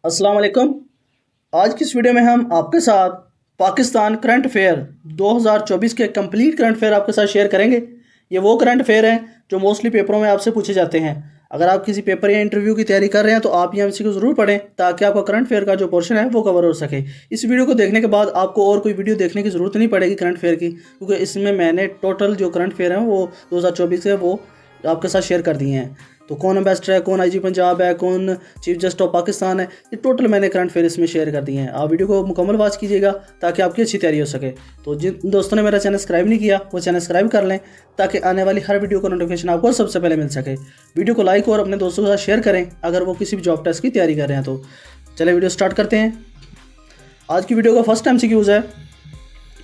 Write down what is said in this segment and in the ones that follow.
अस्सलाम वालेकुम। आज की इस वीडियो में हम आपके साथ पाकिस्तान करंट अफेयर 2024 के कंप्लीट करंट अफेयर आपके साथ शेयर करेंगे। ये वो करंट अफेयर हैं जो मोस्टली पेपरों में आपसे पूछे जाते हैं। अगर आप किसी पेपर या इंटरव्यू की तैयारी कर रहे हैं तो आप ये एमसीक्यू ज़रूर पढ़ें ताकि आपका करंट अफेयर का जो पोर्शन है वो कवर हो सके। इस वीडियो को देखने के बाद आपको और कोई वीडियो देखने की ज़रूरत नहीं पड़ेगी करंट अफेयर की, क्योंकि इसमें मैंने टोटल जो करंट अफेयर हैं वो 2024 के वो आपके साथ शेयर कर दिए हैं। तो कौन एम्बेसडर है, कौन आईजी पंजाब है, कौन चीफ जस्टिस ऑफ पाकिस्तान है, ये टोटल मैंने करंट अफेयर इसमें शेयर कर दिए हैं। आप वीडियो को मुकम्मल वॉच कीजिएगा ताकि आपकी अच्छी तैयारी हो सके। तो जिन दोस्तों ने मेरा चैनल सब्सक्राइब नहीं किया वो चैनल सब्सक्राइब कर लें ताकि आने वाली हर वीडियो का नोटिफिकेशन आपको सबसे पहले मिल सके। वीडियो को लाइक और अपने दोस्तों के साथ शेयर करें अगर वो किसी भी जॉब टेस्ट की तैयारी कर रहे हैं। तो चलिए वीडियो स्टार्ट करते हैं। आज की वीडियो का फर्स्ट एमसीक्यूज है,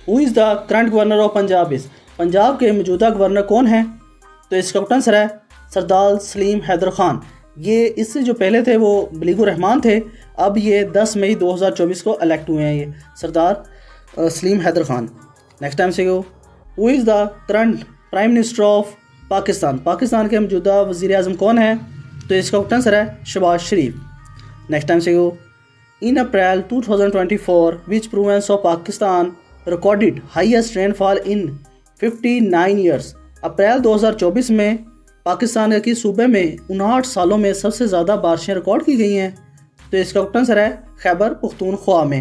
who is the current governor of Punjab is. Punjab के मौजूदा गवर्नर कौन है? तो इसका आंसर है सरदार सलीम हैदर खान। ये इससे जो पहले थे वो बलीगुर रहमान थे। अब ये 10 मई 2024 को इलेक्ट हुए हैं, ये सरदार सलीम हैदर खान। नेक्स्ट टाइम से who is the current prime minister of Pakistan. Pakistan के मौजूदा वज़ीर आज़म कौन है? तो इसका आंसर है शहबाज शरीफ। नेक्स्ट टाइम से in April 2024 which province of Pakistan recorded highest rainfall in 59 years. April 2024 में पाकिस्तान के सूबे में 59 सालों में सबसे ज़्यादा बारिशें रिकॉर्ड की गई हैं। तो इसका आंसर है खैबर पख्तूनख्वा में।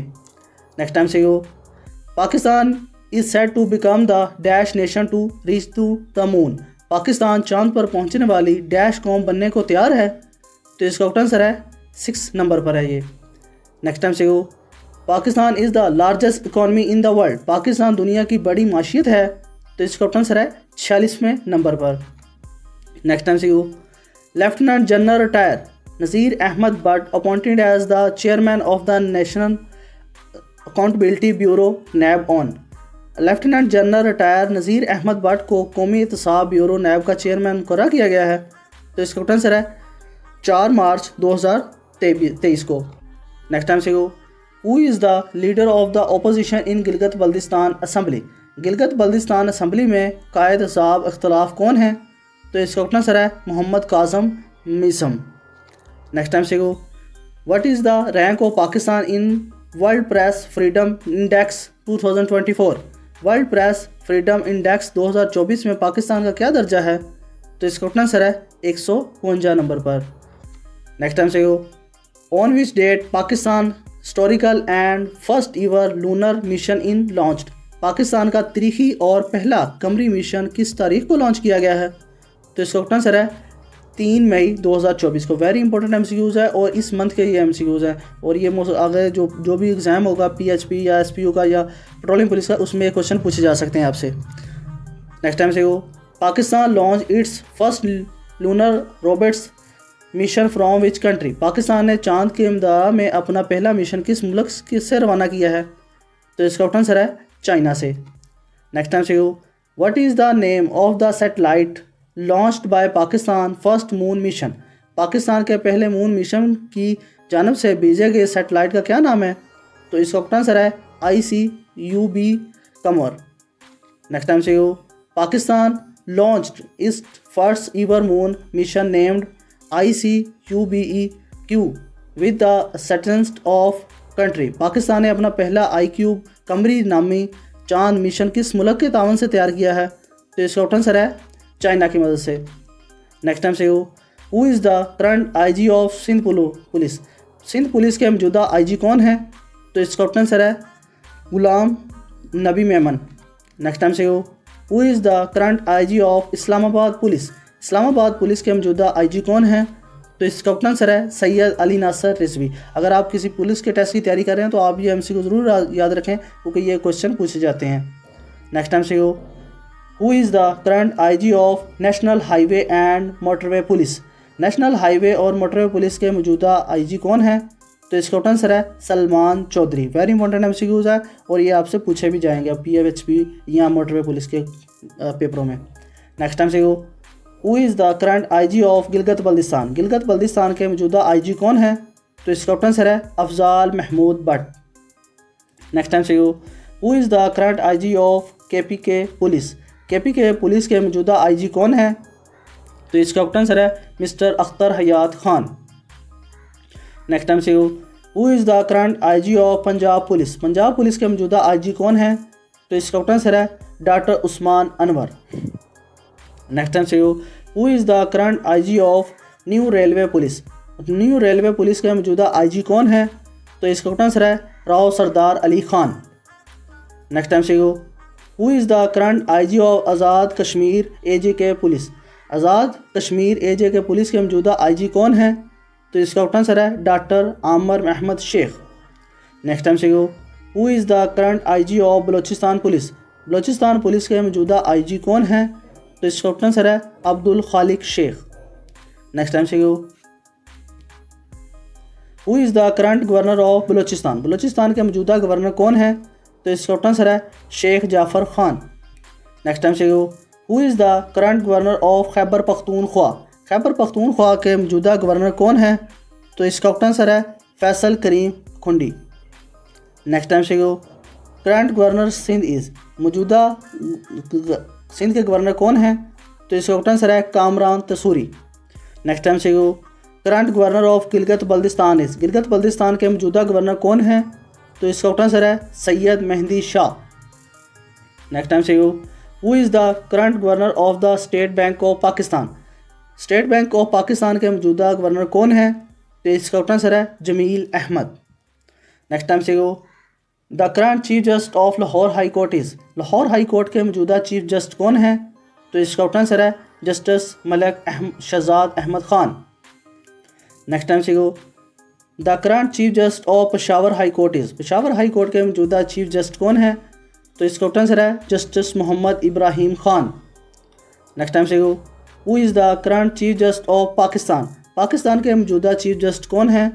नेक्स्ट टाइम से Pakistan is set to become the dash nation to reach to the moon. Pakistan चांद पर पहुंचने वाली डैश कौम बनने को तैयार है। तो इसका आंसर है 6 नंबर पर है ये। नेक्स्ट टाइम से Pakistan is the largest economy in the world. Pakistan दुनिया की बड़ी माशियत है। तो इसका आंसर है 46वें नंबर पर। नेक्स्ट टाइम से lieutenant general retire Nazir Ahmed Bhatt appointed as the chairman of the national accountability bureau NAB on. Lieutenant general retire Nazir Ahmed Bhatt को कौमी एहतसाब ब्यूरो नैब का चेयरमैन मुकर्रर किया गया है। तो इसका आंसर है 4 मार्च 2023 को। नेक्स्ट टाइम से who is the leader of the opposition in Gilgit Baltistan assembly. Gilgit Baltistan assembly में कायद साहब इख्तलाफ कौन है? तो इसका आंसर है मोहम्मद काजम मीसम। नेक्स्ट टाइम से what is the rank of Pakistan in world press freedom index 2024। World press freedom index 2024 में पाकिस्तान का क्या दर्जा है? तो इसका आंसर है 152 नंबर पर। नेक्स्ट टाइम से on which date Pakistan historical and first ever lunar mission in launched. Pakistan का तारीखी और पहला कमरी मिशन किस तारीख को लॉन्च किया गया है? तो इसका आंसर है 3 मई 2024 को। वेरी इंपॉर्टेंट एमसीक्यूज़ है और इस मंथ के ये एमसीक्यूज़ हैं और ये आगे जो भी एग्ज़ाम होगा पीएचपी या एसपीयू का या पेट्रोलिंग पुलिस का, उसमें ये क्वेश्चन पूछे जा सकते हैं आपसे। नेक्स्ट टाइम से Pakistan launch its first lunar robots mission from which country. Pakistan ने चांद के इम्दाद में अपना पहला मिशन किस मुल्क से रवाना किया है? तो इसका आंसर है चाइना से। नेक्स्ट टाइम से what is the name of the satellite launched by Pakistan first moon mission. Pakistan के पहले मून मिशन की जानब से भेजे गए सैटेलाइट का क्या नाम है? तो इसका आंसर है ICUB कमर। नेक्स्ट टाइम से Pakistan launched it's first ईवर moon mission named ICUBEQ with the satellite of country. Pakistan ने अपना पहला ICUB कमरी नामी चांद मिशन किस मुल्क के तावन से तैयार किया है? तो इसका आंसर है चाइना की मदद से। नेक्स्ट टाइम से who is the current IG of Sindh police. Sindh police के मौजूदा IG कौन है? तो इसका आंसर है गुलाम नबी मेमन। नेक्स्ट टाइम से who is the current IG of Islamabad police. Islamabad police के मौजूदा IG कौन है? तो इसका आंसर है सैयद अली नासर रिजवी। अगर आप किसी पुलिस के टेस्ट की तैयारी कर रहे हैं तो आप ये एमसीक्यू ज़रूर याद रखें क्योंकि ये क्वेश्चन पूछे जाते हैं। नेक्स्ट टाइम से who is the current IG of national highway and motorway police. National highway और मोटरवे पुलिस के मौजूदा IG कौन है? तो इसका आंसर है Salman Chaudhry. Very important MCQs है और ये आपसे पूछे भी जाएंगे PFHP या मोटरवे पुलिस के पेपरों में। नेक्स्ट टाइम से who is the current IG of Gilgit Baltistan. Gilgit Baltistan के मौजूदा IG कौन है? तो इसका आंसर है अफजाल महमूद भट्ट। नेक्स्ट टाइम से who is the current IG of KPK police. KPK police के मौजूदा IG कौन है? तो इसका आंसर है मिस्टर अख्तर हयात खान। नेक्स्ट टाइम से who is the current IG of Punjab police? Punjab police के मौजूदा आईजी कौन है? तो इसका आंसर है doctor Usman Anwar. Next time से who is the current IG of new railway police? New railway police के मौजूदा आईजी कौन है? तो इसका आंसर है राव सरदार अली खान। नेक्स्ट टाइम से who is the current IG of Azad Kashmir AJ K police? Azad Kashmir AJ K police के मौजूदा आईजी कौन है? तो इसका आंसर है doctor Amir Ahmed Sheikh. Next time से who is the current IG of Balochistan police? Balochistan police के मौजूदा आईजी कौन है? तो इसका आंसर है अब्दुल खालिक शेख। नेक्स्ट टाइम से who is the current governor of Balochistan? Balochistan के मौजूदा गवर्नर कौन है? तो इसका आंसर है शेख जाफ़र खान। नेक्स्ट टाइम से who is the current governor of Khyber Pakhtunkhwa? Khyber Pakhtunkhwa के मौजूदा गवर्नर कौन है? तो इसका आंसर है फैसल करीम खुंडी। नेक्स्ट टाइम से करंट गवर्नर सिंध इज़? मौजूदा सिंध के गवर्नर कौन है? तो इसका आंसर है कामरान तसूरी। नेक्स्ट टाइम से current governor of Gilgit Baltistan is? Gilgit Baltistan के मौजूदा गवर्नर कौन है? तो इसका आंसर है सैयद मेहंदी शाह। नेक्स्ट टाइम से who is the current governor of the state bank of Pakistan? State bank of Pakistan के मौजूदा गवर्नर कौन है? तो इसका आंसर है जमील अहमद। नेक्स्ट टाइम से the current chief justice of Lahore high court is? Lahore high court के मौजूदा चीफ जस्टिस कौन है? तो इसका आंसर है justice Malik Shahzad Ahmed Khan. Next time से the current chief justice of Peshawar high court is? Peshawar high court के मौजूदा चीफ जस्टिस कौन है? तो इसका आंसर है justice Mohammad Ibrahim Khan. Next time से who is the current chief justice of Pakistan? Pakistan के मौजूदा चीफ जस्टिस कौन है?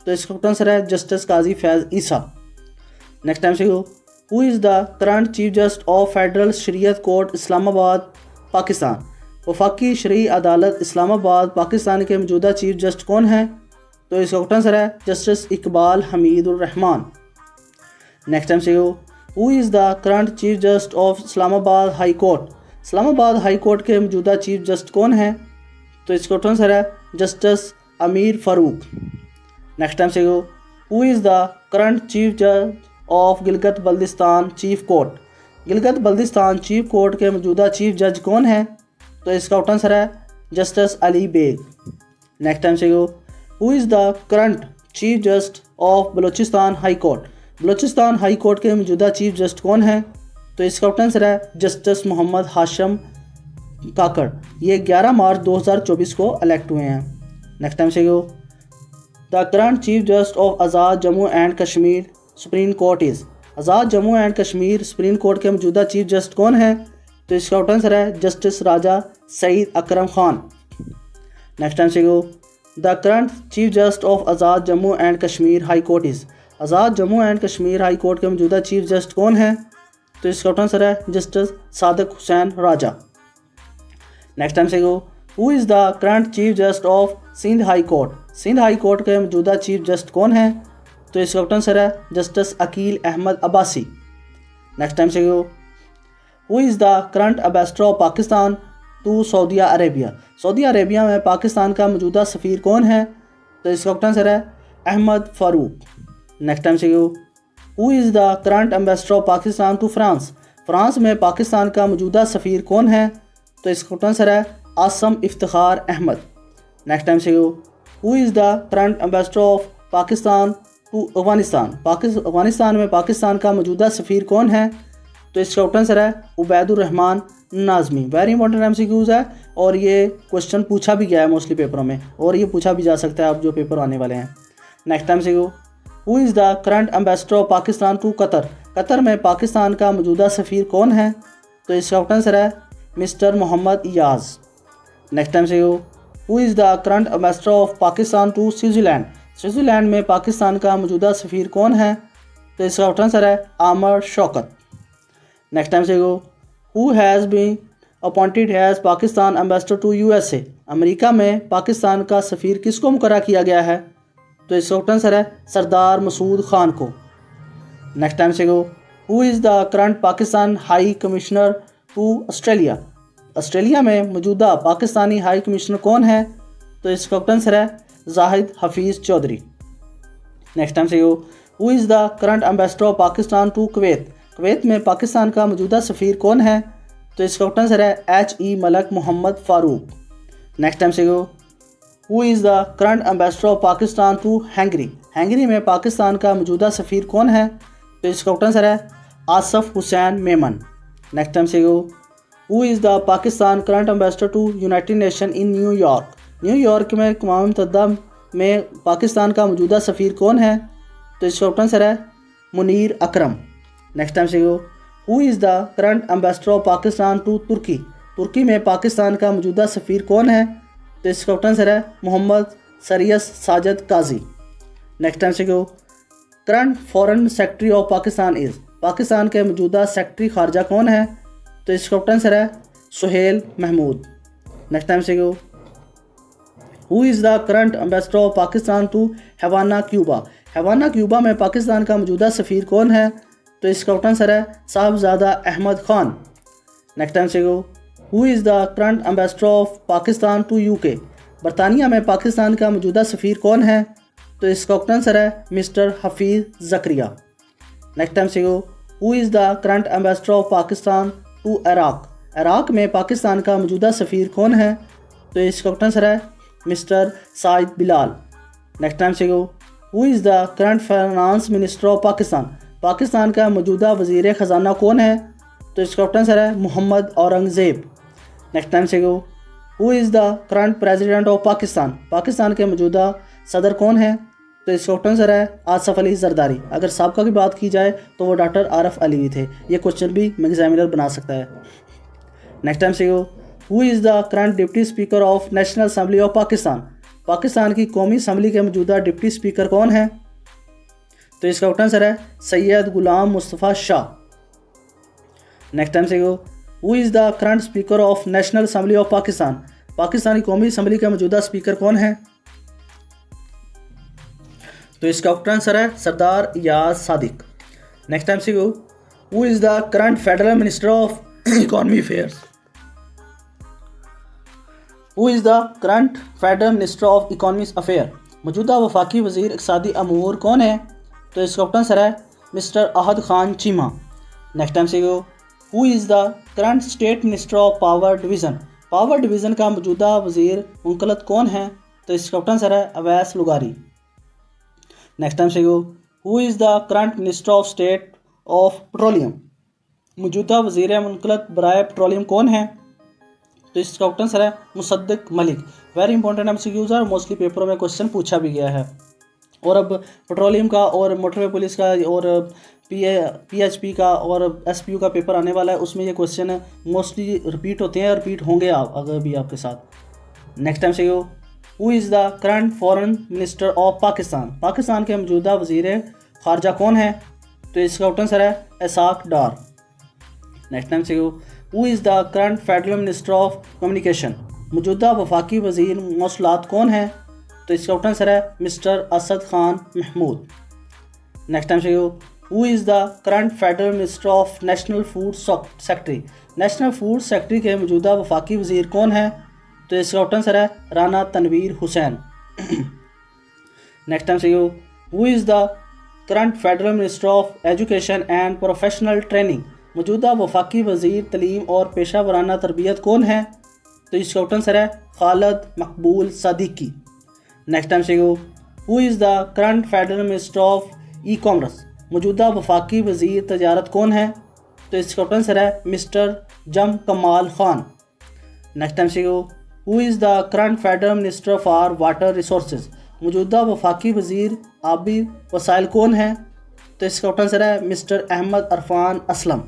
तो इसका आंसर है जस्टिस काजी फैज़ ईसा। नेक्स्ट टाइम से who is the current chief justice of federal शरीयत कोर्ट इस्लामाबाद पाकिस्तान? वफाकी शरई अदालत इस्लामाबाद पाकिस्तान के मौजूदा चीफ जस्टिस कौन है? तो इसका आंसर है justice Iqbal Hamidur Rahman. Next time से who is the current chief justice of Islamabad high court? Islamabad high court के मौजूदा चीफ जस्टिस कौन है? तो इसका आंसर है justice Amir Farooq. Next time से who is the current chief जज of Gilgit Baltistan chief court? Gilgit Baltistan chief court के मौजूदा चीफ जज कौन है? तो इसका आंसर है justice Ali Baig. Next time से who is the current chief justice of Balochistan high court? Balochistan high court के मौजूदा चीफ जस्टिस कौन है? तो इसका आंसर है जस्टिस मोहम्मद हाशिम काकड़। ये 11 मार्च 2024 को इलेक्ट हुए हैं। नेक्स्ट टाइम से the current chief justice of Azad Jammu and Kashmir supreme court is? Azad Jammu and Kashmir supreme court के मौजूदा चीफ जस्टिस कौन है? तो इसका आंसर है जस्टिस राजा सईद अकरम खान। नेक्स्ट टाइम से the current chief justice of Azad Jammu and Kashmir high court is? Azad Jammu and Kashmir high court के मौजूदा चीफ जस्टिस कौन है? तो इसका आंसर है justice Sadiq Hussain Raja. Next time से who is the current chief justice of Sindh high court? Sindh high court के मौजूदा चीफ जस्टिस कौन है? तो इसका आंसर है justice Aqeel Ahmed Abbasi. Next time से who is the current ambassador of Pakistan to Saudi Arabia? Saudi Arabia में पाकिस्तान का मौजूदा सफ़ीर कौन है? तो इसका आंसर है अहमद फ़ारूक। नेक्स्ट टाइम से who is the current ambassador of Pakistan to France? France में पाकिस्तान का मौजूदा सफ़ीर कौन है? तो इसका आंसर है आसम इफ्तिखार अहमद। नेक्स्ट टाइम से who is the current ambassador of Pakistan to Afghanistan? Afghanistan में पाकिस्तान का मौजूदा सफ़ीर कौन है? तो इसका आंसर है Ubaidur Rahman Nazmi. Very important MCQs है और ये क्वेश्चन पूछा भी गया है मोस्टली पेपरों में, और ये पूछा भी जा सकता है अब जो पेपर आने वाले हैं। नेक्स्ट टाइम से who is the current ambassador of Pakistan to Qatar? Qatar में पाकिस्तान का मौजूदा सफ़ीर कौन है? तो इसका आंसर है mister Mohammad Ayaz. Next time से who is the current ambassador of Pakistan to Switzerland? Switzerland में पाकिस्तान का मौजूदा सफ़ीर कौन है? तो इसका आंसर है आमर शौकत। नेक्स्ट टाइम से who has been appointed has Pakistan ambassador to USA? America में पाकिस्तान का सफ़ीर किसको मुकर्रर किया गया है? तो इसका आंसर है सरदार मसूद ख़ान को। नेक्स्ट टाइम से who is the current Pakistan high commissioner to Australia? Australia में मौजूदा पाकिस्तानी हाई कमिश्नर कौन है? तो इसका आंसर है जाहिद हफीज़ चौधरी। नेक्स्ट टाइम से who is the current ambassador of Pakistan to Kuwait. Kuwait में पाकिस्तान का मौजूदा सफ़ीर कौन है? तो इसका आंसर है H.E. Malik Mohammad Farooq. Next time से who is the current ambassador of Pakistan to Hungary. Hungary में पाकिस्तान का मौजूदा सफ़ीर कौन है? तो इसका आंसर है आसफ हुसैन मेमन। नेक्स्ट टाइम से who is the Pakistan current ambassador to united nation in New York. New York में अक़वाम मुत्तहिदा में पाकिस्तान का मौजूदा सफ़ीर कौन है? तो इसका आंसर है मुनीर अकरम। नेक्स्ट टाइम से who is the current ambassador of Pakistan to तुर्की। तुर्की में पाकिस्तान का मौजूदा सफ़ीर कौन है? तो इसका आंसर है मोहम्मद सरियस साजिद काजी। नेक्स्ट टाइम से current foreign secretary of Pakistan is. Pakistan के मौजूदा सेक्रेटरी खारजा कौन है? तो इसका आंसर है सुहेल महमूद। नेक्स्ट टाइम से who is the current ambassador of Pakistan to Havana Cuba. Havana Cuba में पाकिस्तान का मौजूदा सफ़ीर कौन है? तो इसका आंसर है साहबजादा अहमद ख़ान। नेक्स्ट टाइम से who is the current ambassador of Pakistan to UK. बरतानिया में पाकिस्तान का मौजूदा सफ़ीर कौन है? तो इसका आंसर है mister Hafeez Zakaria. Next time से who is the current ambassador of Pakistan to Iraq. Iraq में पाकिस्तान का मौजूदा सफ़ीर कौन है? तो इसका आंसर है mister Saeed Bilal. Next time से who is the current finance minister of Pakistan. Pakistan का मौजूदा वज़ीर ख़जाना कौन है? तो इसका आंसर है मोहम्मद औरंगज़ेब। नेक्स्ट टाइम से who is the current president of Pakistan. Pakistan के मौजूदा सदर कौन है? तो इसका आंसर है आसफ़ अली ज़रदारी। अगर साबका की बात की जाए तो वो डॉक्टर आरफ अली थे। ये क्वेश्चन भी एग्जामिनर बना सकता है। नेक्स्ट टाइम से who is the current deputy speaker of national assembly of Pakistan. Pakistan की कौमी असम्बली के मौजूदा डिप्टी स्पीकर कौन है? तो इसका आंसर है सैयद गुलाम मुस्तफ़ा शाह। नेक्स्ट टाइम से who is the current speaker of national assembly of Pakistan. Pakistan की कौमी असम्बली का मौजूदा स्पीकर कौन है? तो इसका आंसर है सरदार याज सादिक। नेक्स्ट टाइम से who is the current federal minister of economy affairs. Who is the current federal minister of economic affair. मौजूदा वफाकी वज़ीर इक़्तिसादी अमूर कौन है? तो इसका आंसर है मिस्टर अहद खान चीमा। नेक्स्ट टाइम से who is the current state minister of power division. Power division का मौजूदा वज़ीर मुंकलत कौन है? तो इसका आंसर है अवैस लुगारी। नेक्स्ट टाइम से who is the current minister of state of petroleum. मौजूदा वज़ीर मुंकलत बराए पेट्रोलियम कौन है? तो इसका आंसर है Mossadegh Malik. Very important MCQs है, मोस्टली पेपरों में क्वेश्चन पूछा भी गया है। और अब पेट्रोलियम का और मोटरवे पुलिस का और PHP का और SPU का पेपर आने वाला है। उसमें ये क्वेश्चन मोस्टली रिपीट होते हैं, रिपीट होंगे आप अगर भी आपके साथ। नेक्स्ट टाइम से who is the current foreign minister of Pakistan. Pakistan के मौजूदा वज़ीर खारजा कौन है? तो इसका आंसर है इसाक डार। नेक्स्ट टाइम से who is the current federal minister of communication. मौजूदा वफाकी वज़ीर मौसूलात कौन है? तो इसका आंसर है mister Asad Khan Mahmood. Next time से who is the current federal minister of national food secretary. National food secretary के मौजूदा वफाकी वज़ीर कौन है? तो इसका आंसर है राना तनवीर हुसैन। नेक्स्ट टाइम से who is the current federal minister of education and professional training. मौजूदा वफाकी वज़ीर तलीम और पेशा वराना तरबियत कौन है? तो इसका आंसर है खालिद मकबूल सदीकी। नेक्स्ट टाइम से who is the current federal minister of e commerce. मौजूदा वफाकी वज़ीर तजारत कौन है? तो इसका आंसर है मिस्टर जम कमाल ख़ान। नेक्स्ट टाइम से who is the current federal minister for water resources. मौजूदा वफाकी वज़ीर आबी वसाइल कौन है? तो इसका आंसर है mister Ahmad Arfan Aslam.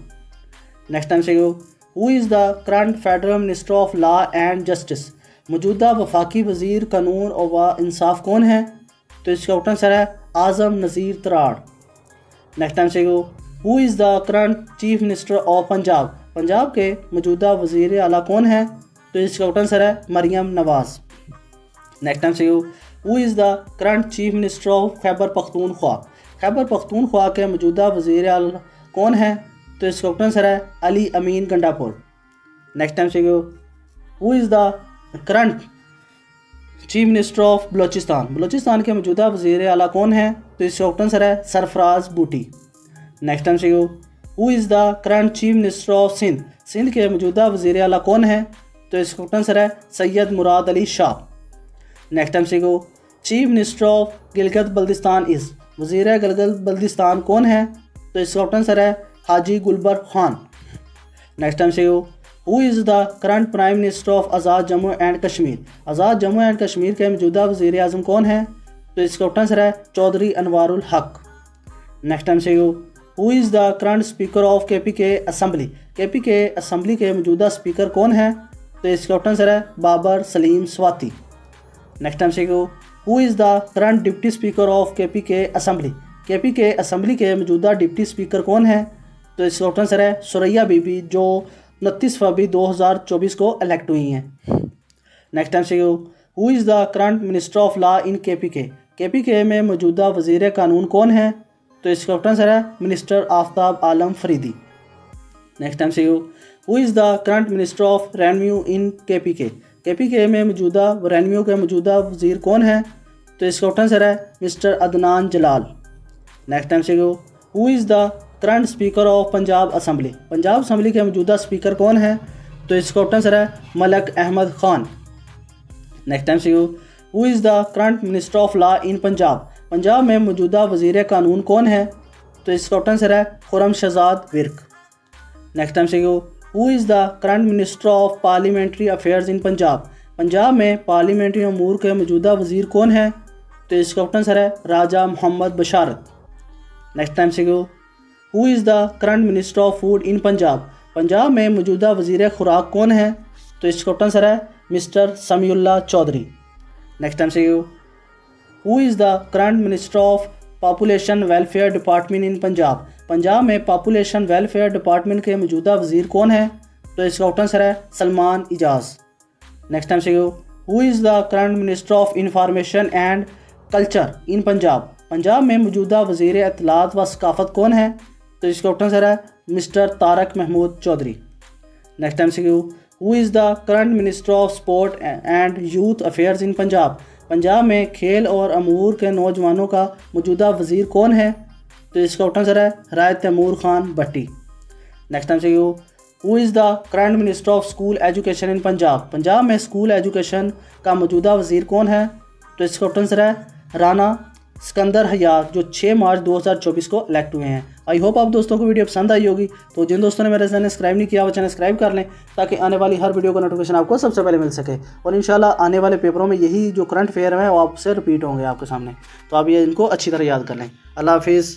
Next time से who is the current federal minister of law and justice. मौजूदा वफाकी वज़ीर कानून और इंसाफ कौन है? तो इसका आंसर है आज़म नज़ीर तराड़। नेक्स्ट टाइम से who is the current chief minister of Punjab. Punjab के मौजूदा वज़ीर आला कौन है? तो इसका आंसर है मरियम नवाज़। नेक्स्ट टाइम से who is the current chief minister of Khyber Pakhtunkhwa. Khyber Pakhtunkhwa के मौजूदा वज़ीर आला कौन है? तो इसका आंसर है अली अमीन गंडापुर। नेक्स्ट टाइम से who is the current chief minister of Balochistan, Balochistan के मौजूदा वज़ीर आला कौन है? तो इसका ऑप्शन सर है सरफराज बूटी। नेक्स्ट टाइम से who is the current chief minister of Sindh, Sindh के मौजूदा वज़ीर आला कौन है? तो इसका ऑप्शन सर है सैयद मुराद अली शाह। नेक्स्ट टाइम से chief minister of Gilgit Baltistan is, वज़ीर गिलगित बल्दिस्तान कौन है? तो इसका ऑप्शन सर है हाजी गुलबर खान। नेक्स्ट टाइम से who is the current prime minister of Azad Jammu and Kashmir, Azad Jammu and Kashmir के मौजूदा वज़ीर आज़म कौन है? तो इसका ऑप्शन सर है चौधरी अनवारुल हक। नेक्स्ट टाइम से who is the current speaker of KPK assembly, KPK assembly के मौजूदा स्पीकर कौन है? तो इसका ऑप्शन सर है बाबर सलीम स्वाति। नेक्स्ट टाइम से who is the current deputy speaker of KPK assembly, KPK assembly के मौजूदा डिप्टी स्पीकर कौन है? तो इसका ऑप्शन सर है सुरैया बीबी, जो 29 फरवरी 2024 को इलेक्ट हुई हैं। नेक्स्ट टाइम से who is the current minister of law in KPK, KPK में मौजूदा वज़ीर कानून कौन है? तो इसका ऑप्शन सर है मिनिस्टर आफ्ताब आलम फरीदी। नेक्स्ट टाइम से who is the current minister of revenue in KPK, KPK में मौजूदा रेवेन्यू के मौजूदा वज़ीर कौन है? तो इसका ऑप्शन सर है मिस्टर अदनान जलाल। नेक्स्ट टाइम से who is the current speaker of Punjab assembly, Punjab assembly के मौजूदा स्पीकर कौन है? तो इसका ऑप्शन सर है मलक अहमद खान। नेक्स्ट टाइम से who is the current minister of law in Punjab, Punjab में मौजूदा वज़ीर कानून कौन है? तो इसका ऑप्शन सर है खुरम शहजाद विर्क। नेक्स्ट टाइम से who is the current minister of parliamentary affairs in Punjab, Punjab में पार्लियामेंट्री अमूर के मौजूदा वज़ीर कौन है? तो इसका ऑप्शन सर है राजा मोहम्मद बशारत। नेक्स्ट टाइम से who is the current minister of food in Punjab, Punjab में मौजूदा वज़ीर खुराक कौन है? तो इसका ऑप्शन सर है mister Samiullah Chaudhry. Next time से who is the current minister of population welfare department in Punjab, Punjab में पॉपुलेशन वेलफेयर डिपार्टमेंट के मौजूदा वज़ीर कौन है? तो इसका ऑप्शन सर है सलमान इजाज़। नेक्स्ट टाइम से who is the current minister of information and culture in Punjab, Punjab में मौजूदा वज़ीर इत्तलात व सकाफ़त कौन है? तो इसका ऑप्शन सर है mister Tariq Mahmood Chaudhry. Next time से who is the current minister of sport and youth affairs in Punjab, Punjab में खेल और अमूर के नौजवानों का मौजूदा वज़ीर कौन है? तो इसका ऑप्शन सर है राय तैमूर खान भट्टी। नेक्स्ट टाइम से who is the current minister of school education in Punjab, Punjab में स्कूल एजुकेशन का मौजूदा वज़ीर कौन है? तो इसका ऑप्शन सर है राना सिकंदर हयात, जो 6 मार्च 2024 को इलेक्ट हुए हैं। आई होप आप दोस्तों को वीडियो पसंद आई होगी। तो जिन दोस्तों ने मेरे चैनल सब्सक्राइब नहीं किया वो चैनल सब्सक्राइब कर लें, ताकि आने वाली हर वीडियो का नोटिफिकेशन आपको सबसे पहले मिल सके। और इंशाल्लाह आने वाले पेपरों में यही जो करंट अफेयर है वो आपसे रिपीट होंगे आपके सामने, तो आप ये इनको अच्छी तरह याद कर लें। अल्लाह हाफिज़।